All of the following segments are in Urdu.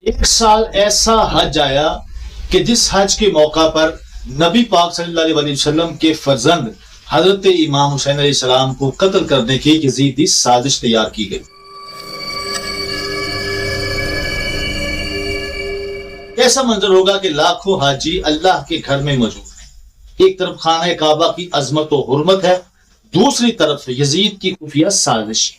ایک سال ایسا حج آیا کہ جس حج کے موقع پر نبی پاک صلی اللہ علیہ وسلم کے فرزند حضرت امام حسین علیہ السلام کو قتل کرنے کی یزیدی سازش تیار کی گئی۔ ایسا منظر ہوگا کہ لاکھوں حاجی اللہ کے گھر میں موجود ہیں، ایک طرف خانہ کعبہ کی عظمت و حرمت ہے، دوسری طرف یزید کی خفیہ سازش۔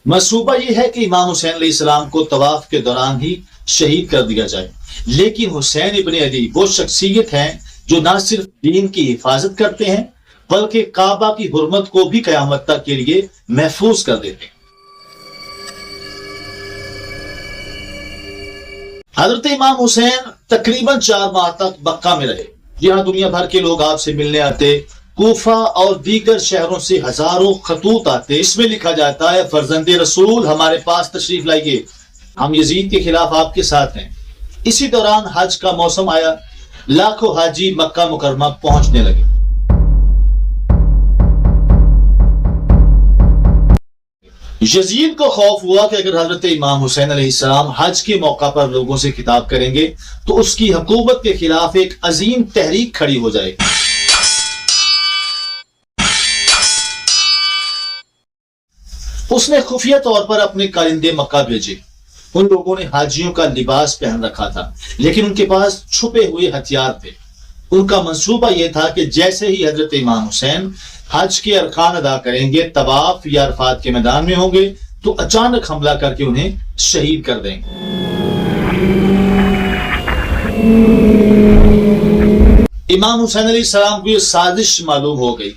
منصوبہ یہ ہے کہ امام حسین علیہ السلام کو طواف کے دوران ہی شہید کر دیا جائے، لیکن حسین ابن علی وہ شخصیت ہیں جو نہ صرف دین کی حفاظت کرتے ہیں بلکہ کعبہ کی حرمت کو بھی قیامت تک کے لیے محفوظ کر دیتے ہیں۔ حضرت امام حسین تقریباً 4 ماہ تک مکہ میں رہے، جہاں دنیا بھر کے لوگ آپ سے ملنے آتے۔ کوفہ اور دیگر شہروں سے ہزاروں خطوط آتے، اس میں لکھا جاتا ہے فرزند رسول ہمارے پاس تشریف لائیے، ہم یزید کے خلاف آپ کے ساتھ ہیں۔ اسی دوران حج کا موسم آیا، لاکھوں حاجی مکہ مکرمہ پہنچنے لگے۔ یزید کو خوف ہوا کہ اگر حضرت امام حسین علیہ السلام حج کے موقع پر لوگوں سے خطاب کریں گے تو اس کی حکومت کے خلاف ایک عظیم تحریک کھڑی ہو جائے گی۔ اس نے خفیہ طور پر اپنے کارندے مکہ بھیجے۔ ان لوگوں نے حاجیوں کا لباس پہن رکھا تھا، لیکن ان کے پاس چھپے ہوئے ہتھیار تھے۔ ان کا منصوبہ یہ تھا کہ جیسے ہی حضرت امام حسین حج کے ارکان ادا کریں گے، طواف یا عرفات کے میدان میں ہوں گے تو اچانک حملہ کر کے انہیں شہید کر دیں گے۔ امام حسین علیہ السلام کو یہ سازش معلوم ہو گئی۔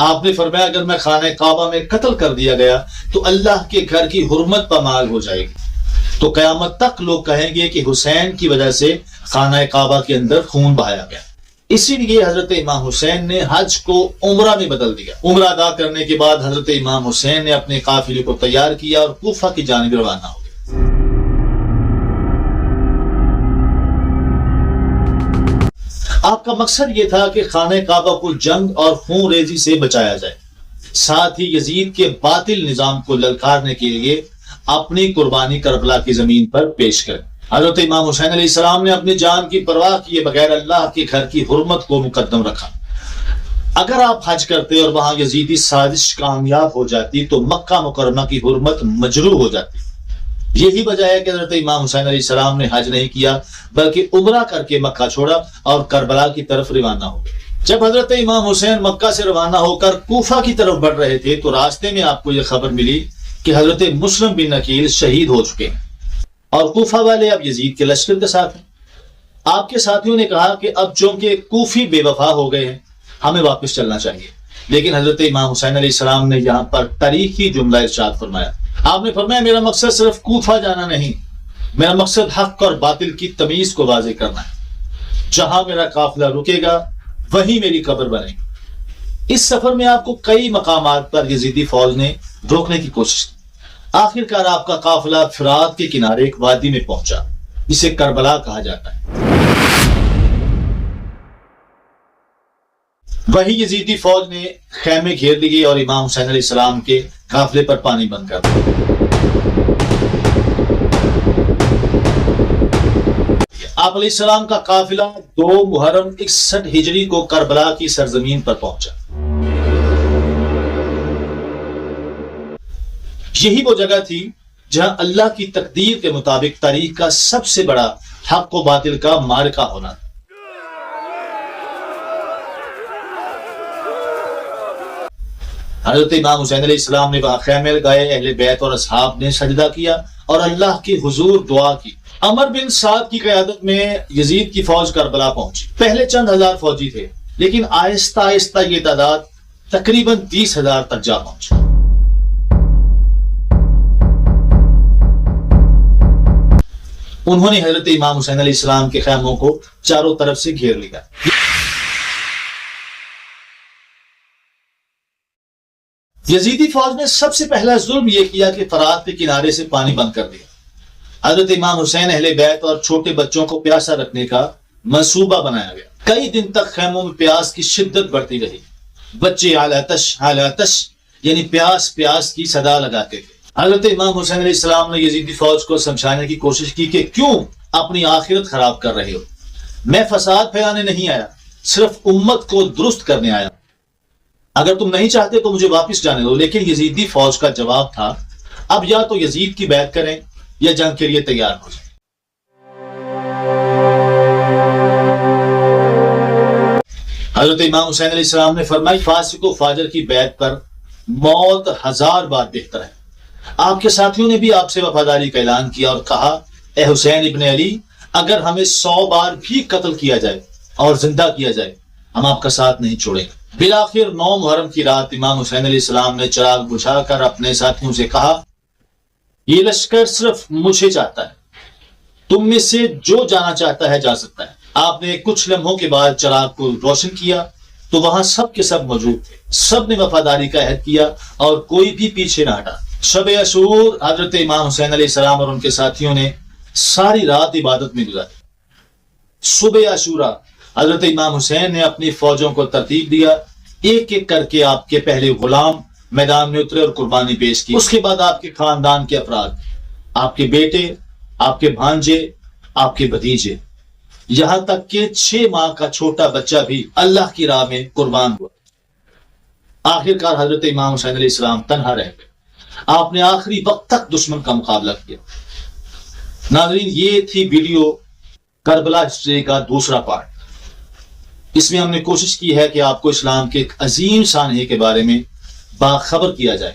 آپ نے فرمایا اگر میں خانہ کعبہ میں قتل کر دیا گیا تو اللہ کے گھر کی حرمت پامال ہو جائے گی، تو قیامت تک لوگ کہیں گے کہ حسین کی وجہ سے خانہ کعبہ کے اندر خون بہایا گیا۔ اسی لیے حضرت امام حسین نے حج کو عمرہ میں بدل دیا۔ عمرہ ادا کرنے کے بعد حضرت امام حسین نے اپنے قافلے کو تیار کیا اور کوفہ کی جانب روانہ ہو گئے۔ آپ کا مقصد یہ تھا کہ خانہ کعبہ کو جنگ اور خون ریزی سے بچایا جائے، ساتھ ہی یزید کے باطل نظام کو للکارنے کے لیے اپنی قربانی کربلا کی زمین پر پیش کریں۔ حضرت امام حسین علیہ السلام نے اپنی جان کی پرواہ کیے بغیر اللہ کے گھر کی حرمت کو مقدم رکھا۔ اگر آپ حج کرتے اور وہاں یزیدی سازش کامیاب ہو جاتی تو مکہ مکرمہ کی حرمت مجروح ہو جاتی۔ یہی وجہ ہے کہ حضرت امام حسین علیہ السلام نے حج نہیں کیا بلکہ عمرہ کر کے مکہ چھوڑا اور کربلا کی طرف روانہ ہو گئے۔ جب حضرت امام حسین مکہ سے روانہ ہو کر کوفہ کی طرف بڑھ رہے تھے تو راستے میں آپ کو یہ خبر ملی کہ حضرت مسلم بن عقیل شہید ہو چکے ہیں اور کوفہ والے اب یزید کے لشکر کے ساتھ ہیں۔ آپ کے ساتھیوں نے کہا کہ اب چونکہ کوفی بے وفا ہو گئے ہیں ہمیں واپس چلنا چاہیے، لیکن حضرت امام حسین علیہ السلام نے یہاں پر تاریخی جملہ ارشاد فرمایا۔ آپ نے فرمایا میرا مقصد صرف کوفہ جانا نہیں، میرا مقصد حق اور باطل کی تمیز کو واضح کرنا ہے۔ جہاں میرا قافلہ رکے گا وہیں میری قبر بنے گی۔ اس سفر میں آپ کو کئی مقامات پر یزیدی فوج نے روکنے کی کوشش کی۔ آخر کار آپ کا قافلہ فرات کے کنارے ایک وادی میں پہنچا جسے کربلا کہا جاتا ہے۔ وہی یزیدی فوج نے خیمے گھیر لیے اور امام حسین علیہ السلام کے قافلے پر پانی بند کر دیا۔ آپ علیہ السلام کا قافلہ 2 محرم 61 ہجری کو کربلا کی سرزمین پر پہنچا۔ یہی وہ جگہ تھی جہاں اللہ کی تقدیر کے مطابق تاریخ کا سب سے بڑا حق و باطل کا معرکہ ہونا تھا۔ حضرت امام حسین علیہ السلام نے وہاں خیمے لگائے، اہل بیت اور اصحاب نے سجدہ کیا اور اللہ کے حضور دعا کی۔ عمر بن سعد کی قیادت میں یزید کی فوج کربلا پہنچی۔ پہلے چند ہزار فوجی تھے، لیکن آہستہ آہستہ یہ تعداد تقریباً 30,000 تک جا پہنچی۔ انہوں نے حضرت امام حسین علیہ السلام کے خیموں کو چاروں طرف سے گھیر لیا۔ یزیدی فوج نے سب سے پہلا ظلم یہ کیا کہ فرات کے کنارے سے پانی بند کر دیا۔ حضرت امام حسین اہل بیت اور چھوٹے بچوں کو پیاسا رکھنے کا منصوبہ بنایا گیا۔ کئی دن تک خیموں میں پیاس کی شدت بڑھتی رہی۔ بچے آلاتش آلاتش یعنی پیاس پیاس کی صدا لگاتے تھے۔ حضرت امام حسین علیہ السلام نے یزیدی فوج کو سمجھانے کی کوشش کی کہ کیوں اپنی آخرت خراب کر رہے ہو۔ میں فساد پھیلانے نہیں آیا، صرف امت کو درست کرنے آیا۔ اگر تم نہیں چاہتے تو مجھے واپس جانے دو۔ لیکن یزیدی فوج کا جواب تھا، اب یا تو یزید کی بیعت کریں یا جنگ کے لیے تیار ہو جائیں۔ حضرت امام حسین علیہ السلام نے فرمائی، فاسق و فاجر کی بیعت پر موت 1000 بار بہتر ہے۔ آپ کے ساتھیوں نے بھی آپ سے وفاداری کا اعلان کیا اور کہا، اے حسین ابن علی، اگر ہمیں 100 بار بھی قتل کیا جائے اور زندہ کیا جائے، ہم آپ کا ساتھ نہیں چھوڑیں گے۔ بالآخر 9 محرم کی رات امام حسین علیہ السلام نے چراغ بجھا کر اپنے ساتھیوں سے کہا، یہ لشکر صرف مجھے چاہتا ہے، تم میں سے جو جانا چاہتا ہے جا سکتا ہے۔ آپ نے کچھ لمحوں کے بعد چراغ کو روشن کیا تو وہاں سب کے سب موجود تھے۔ سب نے وفاداری کا عہد کیا اور کوئی بھی پیچھے نہ ہٹا۔ شب عاشور حضرت امام حسین علیہ السلام اور ان کے ساتھیوں نے ساری رات عبادت میں گزاری۔ صبح عاشورہ حضرت امام حسین نے اپنی فوجوں کو ترتیب دیا، ایک ایک کر کے آپ کے پہلے غلام میدان میں اترے اور قربانی پیش کی۔ اس کے بعد آپ کے خاندان کے افراد، آپ کے بیٹے، آپ کے بھانجے، آپ کے بھتیجے، یہاں تک کہ 6 ماہ کا چھوٹا بچہ بھی اللہ کی راہ میں قربان ہوا۔ آخرکار حضرت امام حسین علیہ السلام تنہا رہ گئے۔ آپ نے آخری وقت تک دشمن کا مقابلہ کیا۔ ناظرین، یہ تھی ویڈیو کربلا ہسٹری کا دوسرا پارٹ۔ اس میں ہم نے کوشش کی ہے کہ آپ کو اسلام کے ایک عظیم سانحے کے بارے میں باخبر کیا جائے۔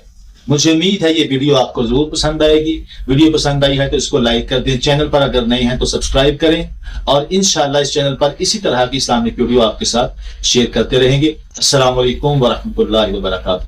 مجھے امید ہے یہ ویڈیو آپ کو ضرور پسند آئے گی۔ ویڈیو پسند آئی ہے تو اس کو لائک کر دیں، چینل پر اگر نئے ہیں تو سبسکرائب کریں، اور انشاءاللہ اس چینل پر اسی طرح کی اسلامک ویڈیو آپ کے ساتھ شیئر کرتے رہیں گے۔ السلام علیکم ورحمۃ اللہ وبرکاتہ۔